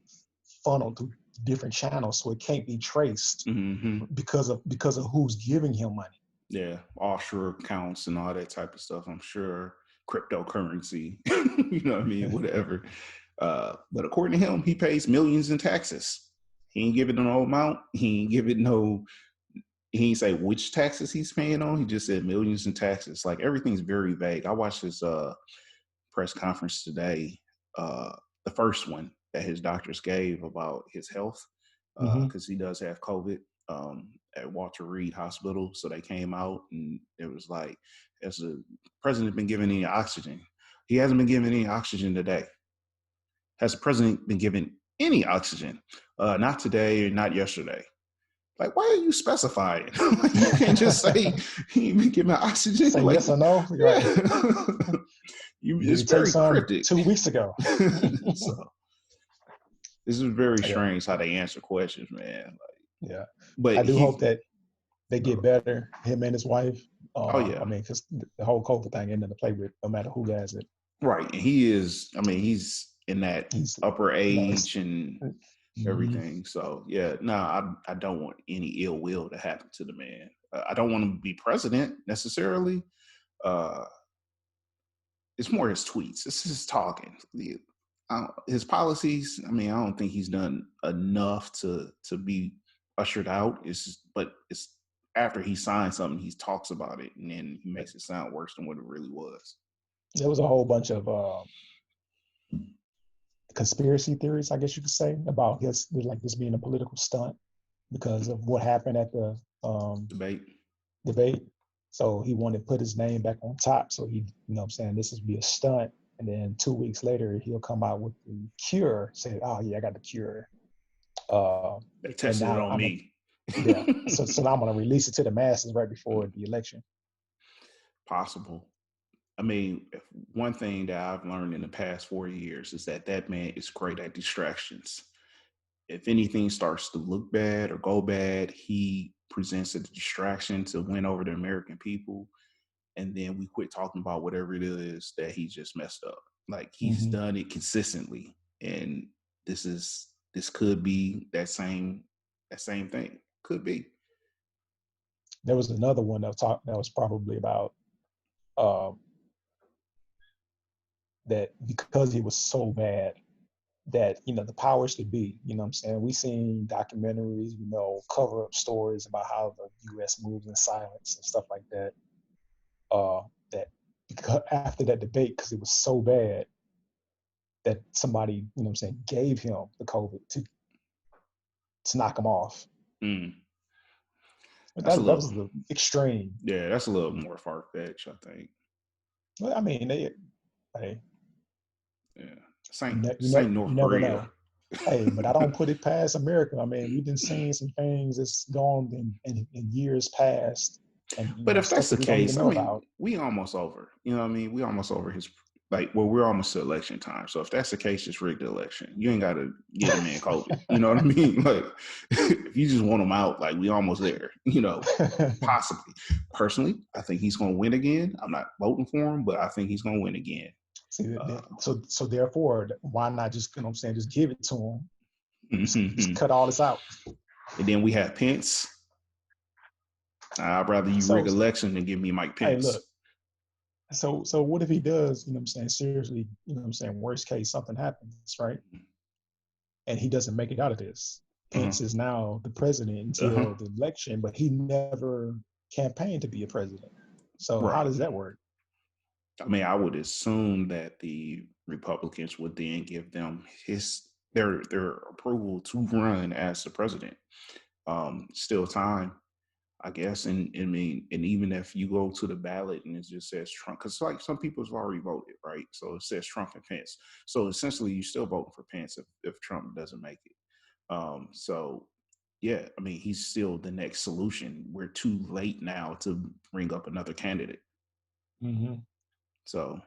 funneled through different channels, so it can't be traced Mm-hmm. because of who's giving him money. Yeah, offshore accounts and all that type of stuff. I'm sure cryptocurrency, you know what I mean, whatever. But according to him, he pays millions in taxes. He ain't give it no amount. He ain't give it no. He ain't say which taxes he's paying on. He just said millions in taxes. Like everything's very vague. I watched his press conference today, uh, the first one that his doctors gave about his health, Mm-hmm. because he does have COVID at Walter Reed Hospital. So they came out and it was like, has the president been given any oxygen? He hasn't been given any oxygen today. Has the president been given any oxygen? Not today or not yesterday. Like, why are you specifying? You can't just say he ain't been given oxygen. Say Like, yes or no, right? yeah. Did It's he take very some cryptic. 2 weeks ago? So this is very Yeah, strange how they answer questions, man. Like, yeah. but I do hope he, that they get better, him and his wife. oh I yeah, mean, because the whole COVID thing ain't nothing to play with, no matter who has it. right. And he is. I mean, he's in that He's, upper it's, age and mm-hmm. everything. So yeah, no, I don't want any ill will to happen to the man. I don't want him to be president necessarily. Uh, it's more his tweets. It's his talking. His policies. I mean, I don't think he's done enough to be ushered out. But it's after he signs something, he talks about it, and then he makes it sound worse than what it really was. There was a whole bunch of conspiracy theories, I guess you could say, about this being a political stunt because of what happened at the Debate. debate. So he wanted to put his name back on top. So he, what I'm saying, this would be a stunt. and then 2 weeks later he'll come out with the cure, say, "Oh yeah, I got the cure," uh, They and tested it now on me. yeah, so now I'm gonna release it to the masses right before the election. Possible. I mean, one thing that I've learned in the past 4 years is that that man is great at distractions. If anything starts to look bad or go bad, he presents a distraction to win over the American people. And then we quit talking about whatever it is that he just messed up. Like he's Hmm. done it consistently. And this could be that same thing. Could be. There was another one that was probably about um, that because he was so bad that the powers that be, what I'm saying, we seen documentaries, cover up stories about how the U.S. moves in silence and stuff like that. Uh, that because after that debate, because it was so bad that somebody, what I'm saying, gave him the COVID to knock him off. Mm, But that's a that little, was the extreme. yeah, that's a little more far fetched, I think. Well, I mean, hey, Yeah. Saint you North never Korea. know. Hey, but I don't put it past America. I mean, we've been seeing some things that's gone in years past, and But if stuff that's that the we don't even case, I know mean, about. we almost over. You know what I mean? We almost over his we're almost to election time. So if that's the case, just rig the election. You ain't gotta get him in COVID. You know what I mean? Like if you just want him out, like we almost there, possibly. Personally, I think he's gonna win again. I'm not voting for him, but I think he's gonna win again. See, Uh, so therefore, why not just what I'm saying, just give it to him, just and cut all this out. then we have Pence. I'd rather you rig So election than give me Mike hey, Pence. look. So what if he does? What I'm saying, seriously. What I'm saying, worst case, something happens, right? And he doesn't make it out of this. Uh-huh. Pence is now the president Uh-huh. until the election, but he never campaigned to be a president. So how Right. does that work? I mean, I would assume that the Republicans would then give them their approval to run as the president. Still time, I guess. And I mean, and even if you go to the ballot and it just says Trump, because like some people have already voted, right? So it says Trump and Pence. So essentially, you're still voting for Pence if Trump doesn't make it. So yeah, I mean, he's still the next solution. We're too late now to bring up another candidate. Mm-hmm. So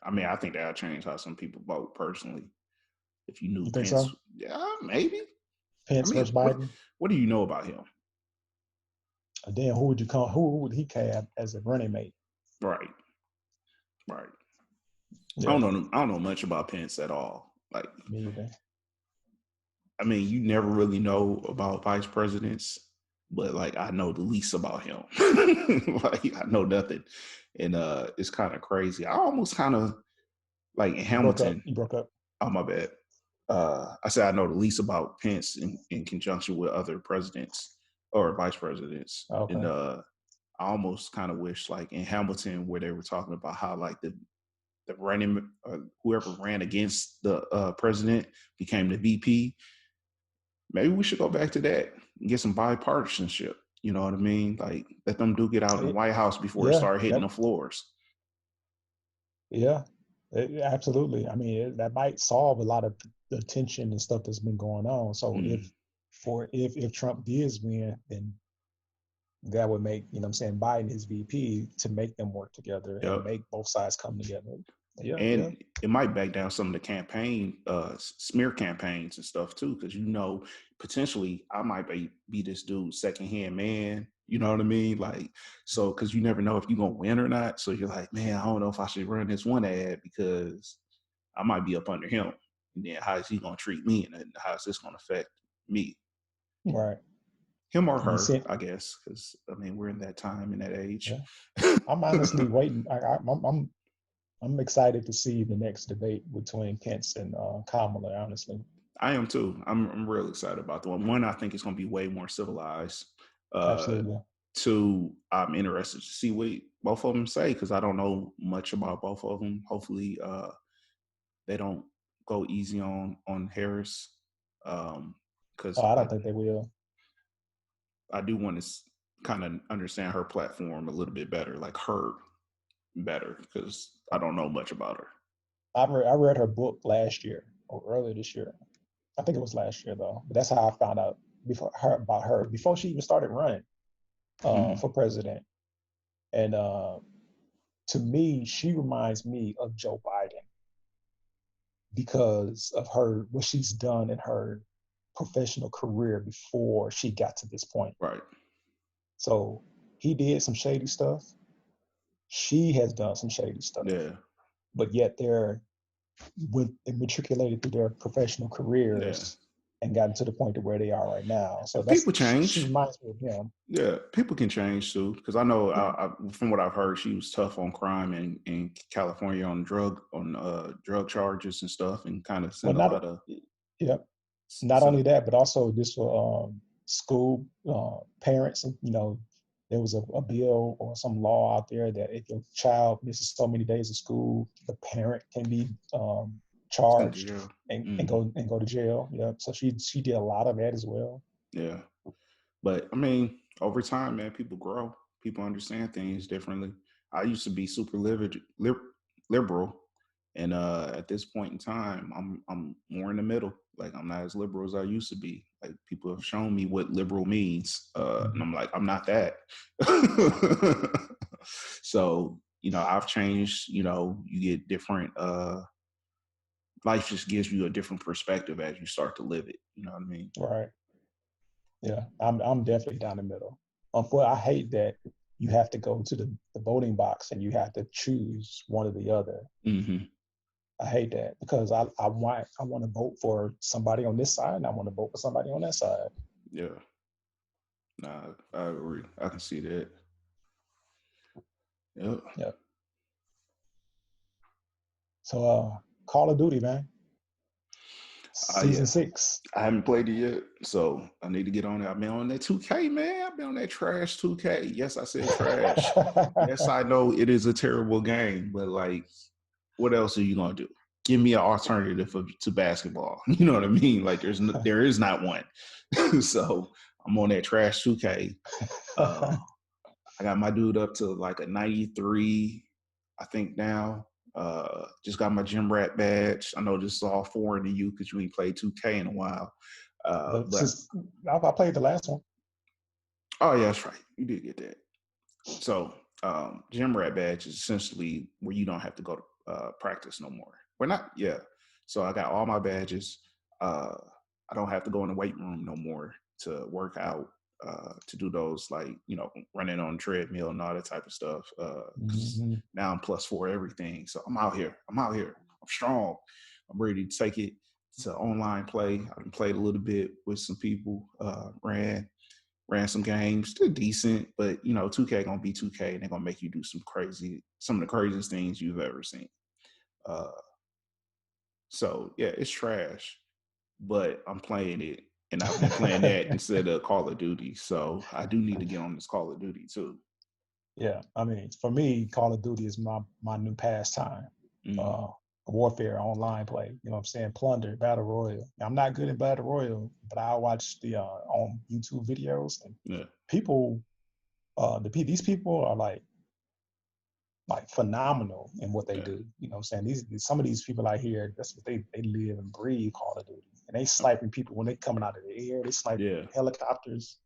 I mean, I think that'll change how some people vote personally. If you knew You think Pence, so? yeah, maybe. I Pence mean, versus Biden? what do you know about him? Then who would you call? Who would he have as a running mate? Right, right. Yeah, I don't know much about Pence at all. Like, me either. I mean, you never really know about vice presidents, but like I know the least about him. Like I know nothing, and it's kind of crazy. I almost kind of like in You broke up. Hamilton. You broke up. Oh my bad. I said I know the least about Pence in conjunction with other presidents or vice presidents, and Okay. I almost kind of wish like in Hamilton where they were talking about how like the running whoever ran against the president became the VP. Maybe we should go back to that and get some bipartisanship. You know what I mean? Like let them do get out in the White House before it Yeah, start hitting that the floors. yeah, absolutely. I mean, that might solve a lot of the tension and stuff that's been going on. So Mm, if Trump did win, then that would make, what I'm saying, Biden his VP to make them work together and yep. make both sides come together. Yeah, yeah. And it might back down some of the campaign smear campaigns and stuff too, because potentially I might be this dude's secondhand man. You know what I mean? Like so, because you never know if you're gonna win or not. So you're like, man, I don't know if I should run this one ad because I might be up under him. And then how is he gonna treat me, and then how is this gonna affect me? Right. Him or And you her, said, I guess, because I mean we're in that time in that age. yeah. I'm honestly waiting. I'm excited to see the next debate between Pence and Kamala. Honestly, I am too. I'm real excited about the one. One, I think it's going to be way more civilized. Uh, absolutely. two, I'm interested to see what both of them say because I don't know much about both of them. Hopefully, they don't go easy on Harris because Oh, I don't think they will. I do want to kind of understand her platform a little bit better, like her. better because I don't know much about her. I read her book last year or earlier this year. I think it was last year though. But that's how I found out about her before she even started running for president. And to me, she reminds me of Joe Biden because of what she's done in her professional career before she got to this point. Right. So he did some shady stuff. She has done some shady stuff. Yeah. But yet they're matriculated through their professional careers and gotten to the point to where they are right now. So people change. She reminds me of him. Yeah, people can change too. Because I know, from what I've heard, she was tough on crime in California on drug charges and stuff, and kind of sent a lot of. Yeah. Not only that, but also just for school parents. You know, there was a bill or some law out there that if your child misses so many days of school, the parent can be charged and go to jail. Yeah. So she did a lot of that as well. Yeah. But I mean, over time, man, people grow. People understand things differently. I used to be super liberal, and at this point in time, I'm more in the middle. Like I'm not as liberal as I used to be. Like people have shown me what liberal means, and I'm like, I'm not that. So I've changed. You get different. Life just gives you a different perspective as you start to live it. You know what I mean? Right. Yeah, I'm definitely down the middle. I hate that you have to go to the voting box and you have to choose one or the other. Mm-hmm. I hate that because I want to vote for somebody on this side and I want to vote for somebody on that side. Yeah. Nah, I agree. I can see that. Yep. Yep. So Call of Duty, man. Season 6. I haven't played it yet, so I need to get on it. I've been on that 2K, man. I've been on that trash 2K. Yes, I said trash. Yes, I know it is a terrible game, but like, what else are you gonna do? Give me an alternative to basketball. You know what I mean? Like, there is not one. So I'm on that trash 2K. I got my dude up to like a 93, I think now. Just got my gym rat badge. I know this is all foreign to you because you ain't played 2K in a while. I played the last one. Oh yeah, that's right. You did get that. So gym rat badge is essentially where you don't have to go to practice no more. We're not, yeah. So I got all my badges. I don't have to go in the weight room no more to work out. To do those, like, running on treadmill and all that type of stuff. Now I'm +4 everything. So I'm out here. I'm strong. I'm ready to take it to online play. I've played a little bit with some people, ran some games, still decent, but 2K gonna be 2K and they're gonna make you do some of the craziest things you've ever seen. So yeah, it's trash, but I'm playing it. And I've been playing that instead of Call of Duty. So I do need to get on this Call of Duty too. Yeah. I mean, for me, Call of Duty is my new pastime. Warfare, online play. You know what I'm saying? Plunder, Battle Royale. I'm not good at Battle Royale, but I watch the on YouTube videos and people, these people are like phenomenal in what they do. You know what I'm saying? Some of these people out here, that's what they live and breathe Call of Duty. And they sniping people when they coming out of the air. They sniping helicopters.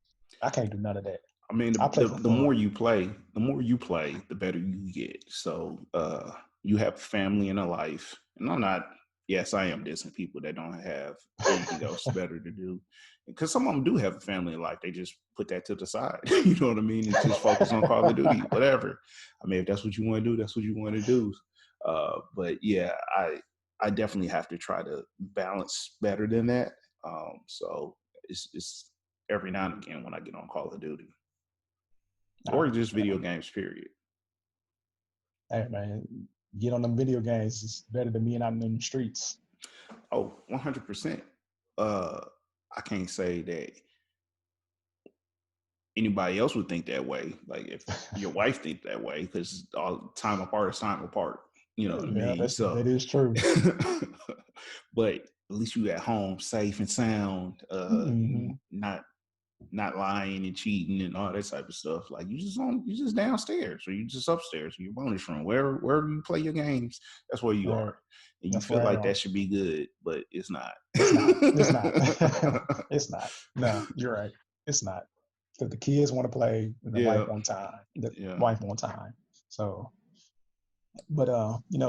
I can't do none of that. I mean, the more you play, the better you get. So you have a family and a life. And I am dissing people that don't have anything else better to do. Because some of them do have a family and life. They just put that to the side. You know what I mean? And just focus on Call of Duty, whatever. I mean, if that's what you want to do, that's what you want to do. But yeah, I definitely have to try to balance better than that. So it's every now and again when I get on Call of Duty. Or just video games, period. Hey, man, get on them video games. It's better than being out in the streets. Oh, 100%. I can't say that anybody else would think that way. Like if your wife think that way, because all time apart is time apart. You know what I mean? That is true. But at least you at home, safe and sound, not not lying and cheating and all that type of stuff. Like you just downstairs or you just upstairs in your bonus room. Wherever you play your games, that's where you Right. are. And you That's feel where I like am. that should be good, but it's not. It's not. It's not. It's not. No, you're right. It's not. Because the kids want to play and the wife Yeah. want time. The Yeah. wife want time. So, but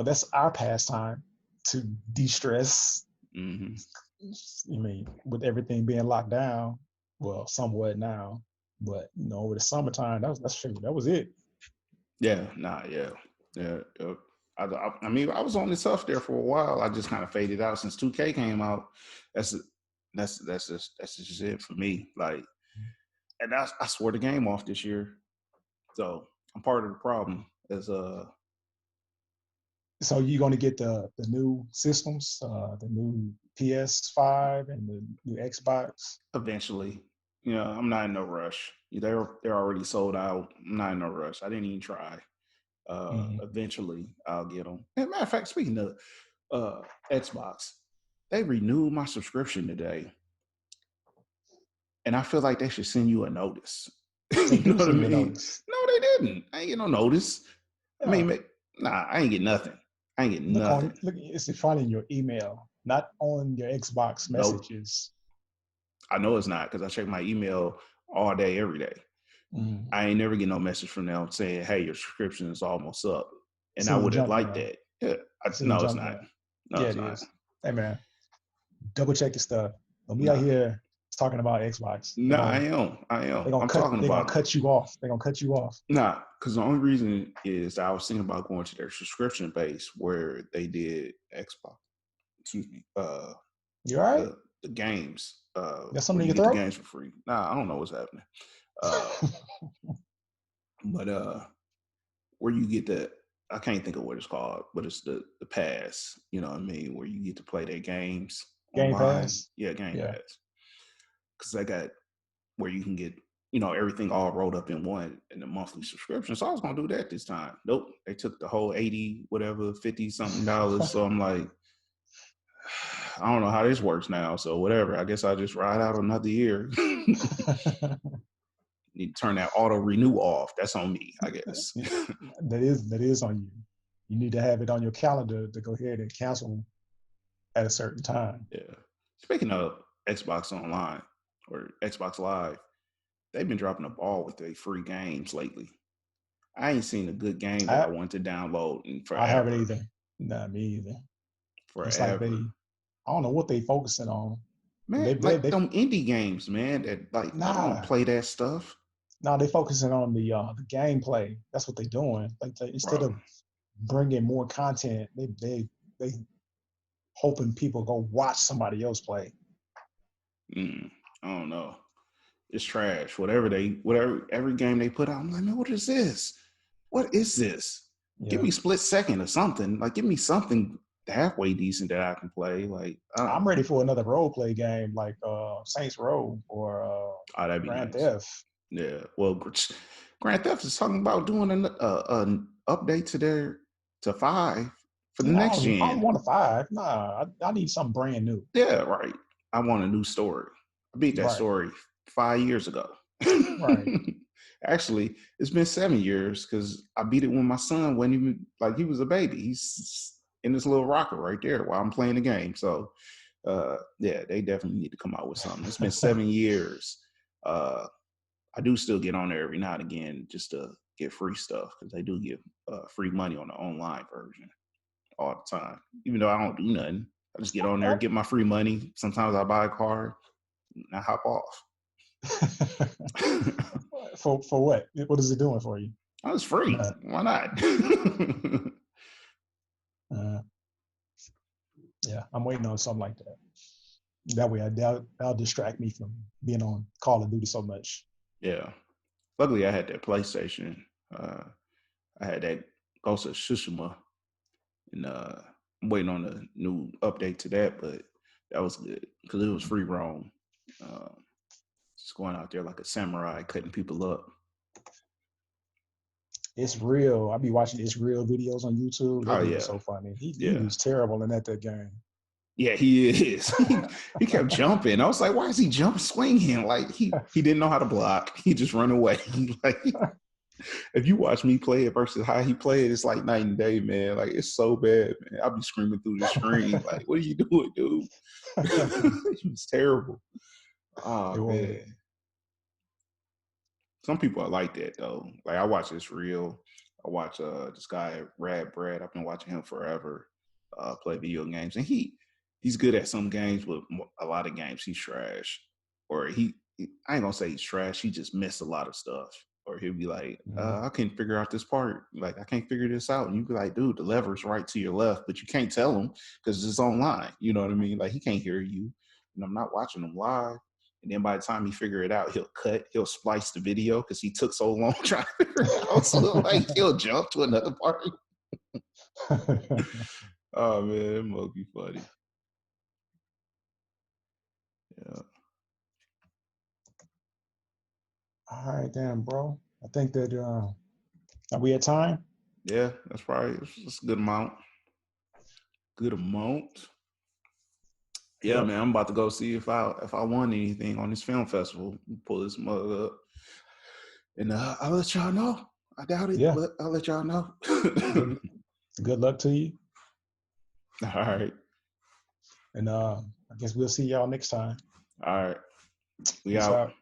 that's our pastime to de-stress. Hmm. I mean, with everything being locked down, well, somewhat now, but over the summertime, that was it. Yeah. Nah. Yeah. Yeah. I mean, I was on the tough there for a while. I just kind of faded out since 2K came out. That's that's just it for me. Like, and I swore the game off this year. So I'm part of the problem. As So you're going to get the new systems, the new PS5 and the new Xbox. eventually, I'm not in no rush. They're already sold out. I'm not in no rush. I didn't even try. Mhm. Eventually, I'll get them. As a matter of fact, speaking of Xbox, they renewed my subscription today, and I feel like they should send you a notice. They You know do what I send you a mean? notice. No, they didn't. I ain't get no notice. I Yeah. mean, nah, I ain't get nothing. I ain't get nothing. Look. It's probably in your email, not on your Xbox Nope. messages. I know it's not because I check my email all day, every day. Mm. I ain't never get no message from them saying, "Hey, your subscription is almost up," and It's I in your would have junk liked mail. that. Yeah, It's in your no, it's junk not. mail. No, Yeah, it's it not. is. Hey man, double check your stuff. Don't be out Nah, here talking about Xbox. They're nah, I gonna am. I am. they're gonna I'm cut talking they're gonna about them. cut you off. They're gonna cut you off. Nah, because the only reason is I was thinking about going to their subscription base where they did Xbox. Excuse me. You all right? The games. Got Where something you in get the your games for free. Nah, I don't know what's happening. Uh, throat? but where you get the I can't think of what it's called, but it's the pass, you know what I mean, where you get to play their games Game online. Pass. Yeah, Game Yeah. Pass. Because I got where you can get, everything all rolled up in one in the monthly subscription. So I was gonna do that this time. Nope. They took the whole 80, whatever, 50 something dollars. So I'm like, I don't know how this works now. So whatever. I guess I'll just ride out another year. Need to turn that auto renew off. That's on me, I guess. That is on you. You need to have it on your calendar to go ahead and cancel at a certain time. Yeah. Speaking of Xbox Online or Xbox Live, they've been dropping the ball with their free games lately. I ain't seen a good game that I I want to download in I haven't forever. either. Nah, me either. It's like Forever. I don't know what they focusing on. Man, like They them indie games, man, that like I don't nah, play that stuff. nah, they focusing on the gameplay. That's what they doing. Like instead Bro. of bringing more content, they hoping people go watch somebody else play. I don't know. It's trash. Whatever every game they put out, I'm like, man, what is this? What is this? Give Yeah, me split second or something. Like give me something halfway decent that I can play. Like, I don't I'm know. ready for another role play game like Saints Row or Oh, that'd be Grand nice. Theft. Yeah. Well, Grand Theft is talking about doing an update to 5 for the No, next I don't gen. want a five. Nah, I need something brand new. Yeah, right. I want a new story. I beat that Right, story 5 years ago. right. Actually, it's been 7 years because I beat it when my son wasn't even like he was a baby. He's in this little rocker right there while I'm playing the game. So, yeah, they definitely need to come out with something. It's been 7 years. Uh, I do still get on there every now and again just to get free stuff because they do give free money on the online version all the time. Even though I don't do nothing, I just get on there, Okay. get my free money. Sometimes I buy a car, and I hop off. For what? What is it doing for you? Oh, it's free. Nah, Why not? uh, yeah, I'm waiting on something like that. That way, that'll distract me from being on Call of Duty so much. Yeah. Luckily, I had that PlayStation. Uh, I had that Ghost of Tsushima, and I'm waiting on a new update to that, but that was good because it was free roam. Uh, just going out there like a samurai, cutting people up. It's real. I be watching It's Real videos on YouTube. Oh That dude is yeah, so funny. He yeah, was terrible in that game. Yeah, he is. He kept jumping. I was like, why is he swinging? Like he didn't know how to block. He just run away. Like if you watch me play it versus how he played, it's like night and day, man. Like it's so bad, man. I'll be screaming through the screen, like, what are you doing, dude? He was terrible. Oh It was. man. Some people are like that though. Like I watch this reel. I watch this guy Rad Brad. I've been watching him forever. Play video games, and he's good at some games, but a lot of games he's trash. Or I ain't gonna say he's trash. He just missed a lot of stuff. Or he'll be like, Mhm. I can't figure out this part. Like I can't figure this out. And you be like, dude, the lever's right to your left, but you can't tell him because it's online. You know what I mean? Like he can't hear you, and I'm not watching him live. And then by the time he figure it out, he'll splice the video because he took so long trying to figure it out. So like he'll jump to another part. Oh man, it must be funny. Yeah. All right, damn, bro. I think that are we at time? Yeah, that's probably it's a good amount. Good amount. Yeah, Yep. man, I'm about to go see if I won anything on this film festival. Pull this mug up, and I'll let y'all know. I doubt it, Yeah. but I'll let y'all know. Good, good luck to you. All right, And I guess we'll see y'all next time. all right. We Peace out. out.